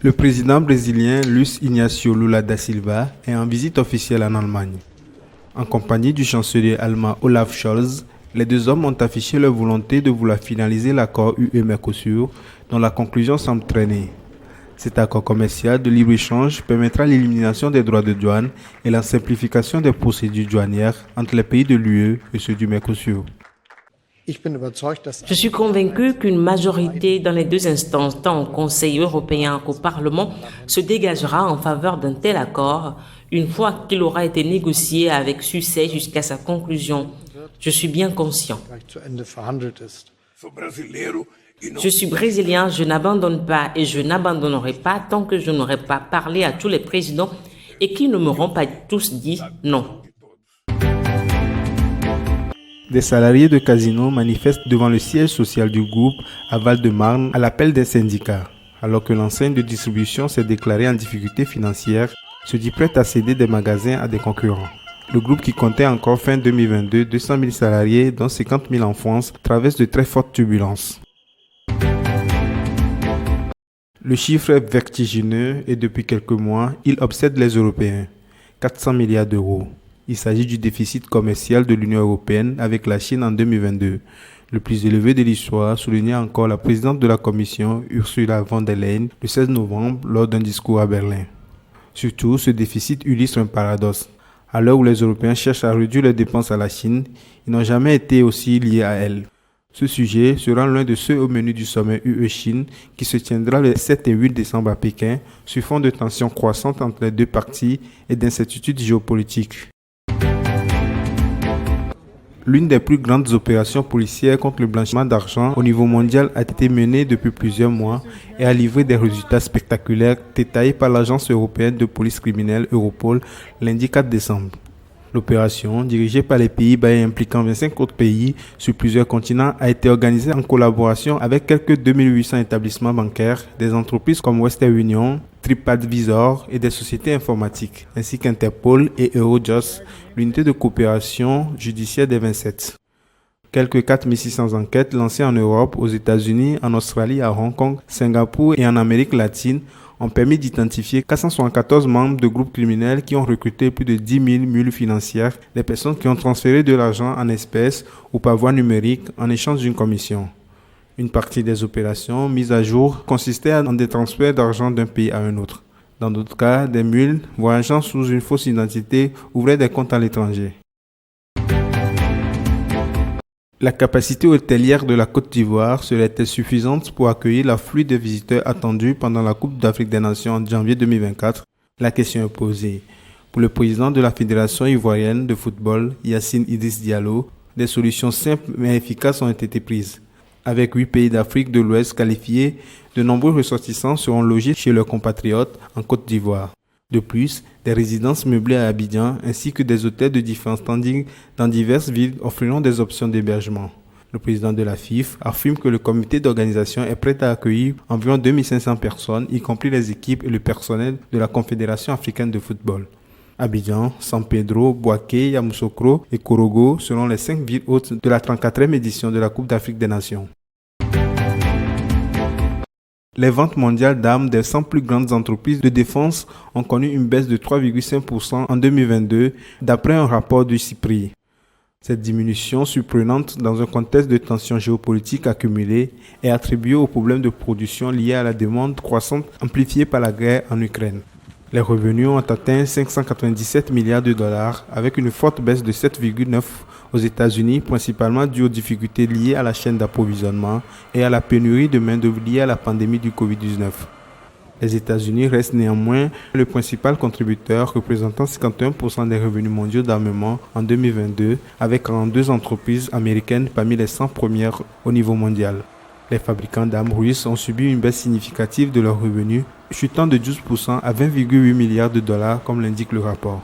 Le président brésilien Luiz Inácio Lula da Silva est en visite officielle en Allemagne. En compagnie du chancelier allemand Olaf Scholz, les deux hommes ont affiché leur volonté de vouloir finaliser l'accord UE-Mercosur, dont la conclusion semble traîner. Cet accord commercial de libre-échange permettra l'élimination des droits de douane et la simplification des procédures douanières entre les pays de l'UE et ceux du Mercosur. Je suis convaincu qu'une majorité dans les deux instances, tant au Conseil européen qu'au Parlement, se dégagera en faveur d'un tel accord une fois qu'il aura été négocié avec succès jusqu'à sa conclusion. Je suis bien conscient. Je suis brésilien, je n'abandonne pas et je n'abandonnerai pas tant que je n'aurai pas parlé à tous les présidents et qu'ils ne m'auront pas tous dit non. Des salariés de Casino manifestent devant le siège social du groupe à Val-de-Marne à l'appel des syndicats. Alors que l'enseigne de distribution s'est déclarée en difficulté financière, se dit prête à céder des magasins à des concurrents. Le groupe qui comptait encore fin 2022 200 000 salariés, dont 50 000 en France, traverse de très fortes turbulences. Le chiffre est vertigineux et depuis quelques mois, il obsède les Européens. 400 milliards d'euros. Il s'agit du déficit commercial de l'Union européenne avec la Chine en 2022, le plus élevé de l'histoire, soulignait encore la présidente de la Commission, Ursula von der Leyen, le 16 novembre lors d'un discours à Berlin. Surtout, ce déficit illustre un paradoxe. À l'heure où les Européens cherchent à réduire les dépenses à la Chine, ils n'ont jamais été aussi liés à elle. Ce sujet sera l'un de ceux au menu du sommet UE-Chine qui se tiendra les 7 et 8 décembre à Pékin, sur fond de tensions croissantes entre les deux parties et d'incertitudes géopolitiques. L'une des plus grandes opérations policières contre le blanchiment d'argent au niveau mondial a été menée depuis plusieurs mois et a livré des résultats spectaculaires détaillés par l'agence européenne de police criminelle Europol lundi 4 décembre. L'opération, dirigée par les Pays-Bas et impliquant 25 autres pays sur plusieurs continents, a été organisée en collaboration avec quelques 2800 établissements bancaires, des entreprises comme Western Union, TripAdvisor et des sociétés informatiques, ainsi qu'Interpol et Eurojust, l'unité de coopération judiciaire des 27. Quelques 4600 enquêtes lancées en Europe, aux États-Unis, en Australie, à Hong Kong, Singapour et en Amérique latine ont permis d'identifier 474 membres de groupes criminels qui ont recruté plus de 10 000 mules financières, des personnes qui ont transféré de l'argent en espèces ou par voie numérique en échange d'une commission. Une partie des opérations mises à jour consistait en des transferts d'argent d'un pays à un autre. Dans d'autres cas, des mules voyageant sous une fausse identité ouvraient des comptes à l'étranger. La capacité hôtelière de la Côte d'Ivoire serait-elle suffisante pour accueillir l'afflux de visiteurs attendus pendant la Coupe d'Afrique des Nations en janvier 2024? La question est posée. Pour le président de la Fédération ivoirienne de football, Yacine Idriss Diallo, des solutions simples mais efficaces ont été prises. Avec 8 pays d'Afrique de l'Ouest qualifiés, de nombreux ressortissants seront logés chez leurs compatriotes en Côte d'Ivoire. De plus, des résidences meublées à Abidjan ainsi que des hôtels de différents standings dans diverses villes offriront des options d'hébergement. Le président de la FIF affirme que le comité d'organisation est prêt à accueillir environ 2500 personnes, y compris les équipes et le personnel de la Confédération africaine de football. Abidjan, San Pedro, Bouaké, Yamoussoukro et Korogo seront les 5 villes hôtes de la 34e édition de la Coupe d'Afrique des Nations. Les ventes mondiales d'armes des 100 plus grandes entreprises de défense ont connu une baisse de 3,5% en 2022, d'après un rapport du CIPRI. Cette diminution surprenante dans un contexte de tensions géopolitiques accumulées est attribuée aux problèmes de production liés à la demande croissante amplifiée par la guerre en Ukraine. Les revenus ont atteint 597 milliards de dollars avec une forte baisse de 7,9% aux États-Unis, principalement due aux difficultés liées à la chaîne d'approvisionnement et à la pénurie de main-d'œuvre liée à la pandémie du Covid-19. Les États-Unis restent néanmoins le principal contributeur, représentant 51% des revenus mondiaux d'armement en 2022, avec 42 entreprises américaines parmi les 100 premières au niveau mondial. Les fabricants d'armes russes ont subi une baisse significative de leurs revenus, chutant de 12% à 20,8 milliards de dollars, comme l'indique le rapport.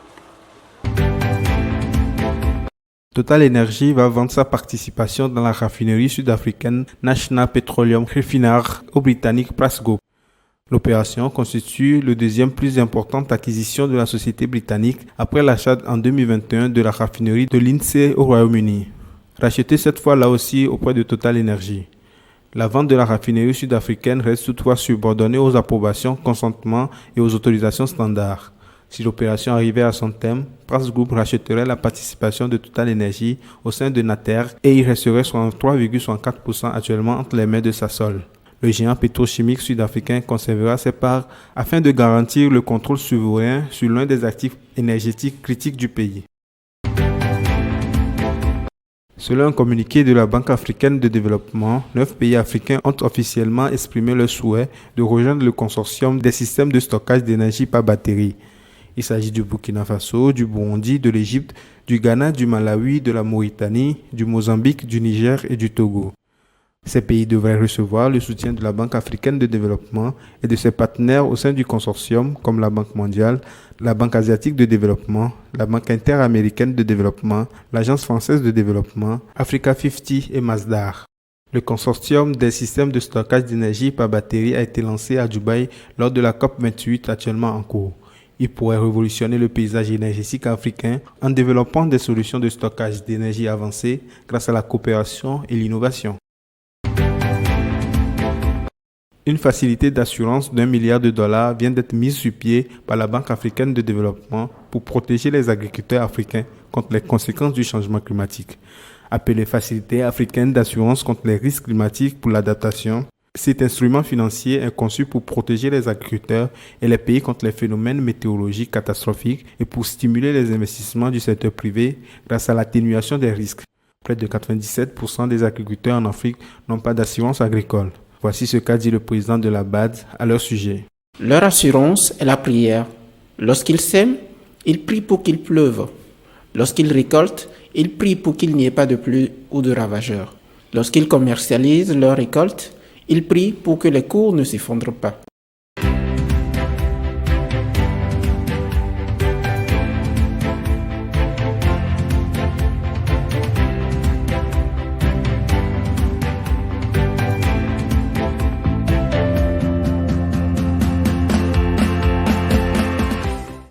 Total Energy va vendre sa participation dans la raffinerie sud-africaine National Petroleum Refinery au britannique Prasco. L'opération constitue le deuxième plus importante acquisition de la société britannique après l'achat en 2021 de la raffinerie de Lindsey au Royaume-Uni, rachetée cette fois là aussi auprès de Total Energy. La vente de la raffinerie sud-africaine reste toutefois subordonnée aux approbations, consentements et aux autorisations standards. Si l'opération arrivait à son terme, Prax Group rachèterait la participation de Total Energy au sein de Nater et il resterait 63,64% actuellement entre les mains de Sasol. Le géant pétrochimique sud-africain conservera ses parts afin de garantir le contrôle souverain sur l'un des actifs énergétiques critiques du pays. Selon un communiqué de la Banque africaine de développement, 9 pays africains ont officiellement exprimé leur souhait de rejoindre le consortium des systèmes de stockage d'énergie par batterie. Il s'agit du Burkina Faso, du Burundi, de l'Égypte, du Ghana, du Malawi, de la Mauritanie, du Mozambique, du Niger et du Togo. Ces pays devraient recevoir le soutien de la Banque africaine de développement et de ses partenaires au sein du consortium comme la Banque mondiale, la Banque asiatique de développement, la Banque interaméricaine de développement, l'Agence française de développement, Africa 50 et Masdar. Le consortium des systèmes de stockage d'énergie par batterie a été lancé à Dubaï lors de la COP28 actuellement en cours. Il pourrait révolutionner le paysage énergétique africain en développant des solutions de stockage d'énergie avancées grâce à la coopération et l'innovation. Une facilité d'assurance d'$1 milliard vient d'être mise sur pied par la Banque africaine de développement pour protéger les agriculteurs africains contre les conséquences du changement climatique. Appelée Facilité africaine d'assurance contre les risques climatiques pour l'adaptation, cet instrument financier est conçu pour protéger les agriculteurs et les pays contre les phénomènes météorologiques catastrophiques et pour stimuler les investissements du secteur privé grâce à l'atténuation des risques. Près de 97% des agriculteurs en Afrique n'ont pas d'assurance agricole. Voici ce qu'a dit le président de la BAD à leur sujet. Leur assurance est la prière. Lorsqu'ils sèment, ils prient pour qu'il pleuve. Lorsqu'ils récoltent, ils prient pour qu'il n'y ait pas de pluie ou de ravageurs. Lorsqu'ils commercialisent leur récolte, ils prient pour que les cours ne s'effondrent pas.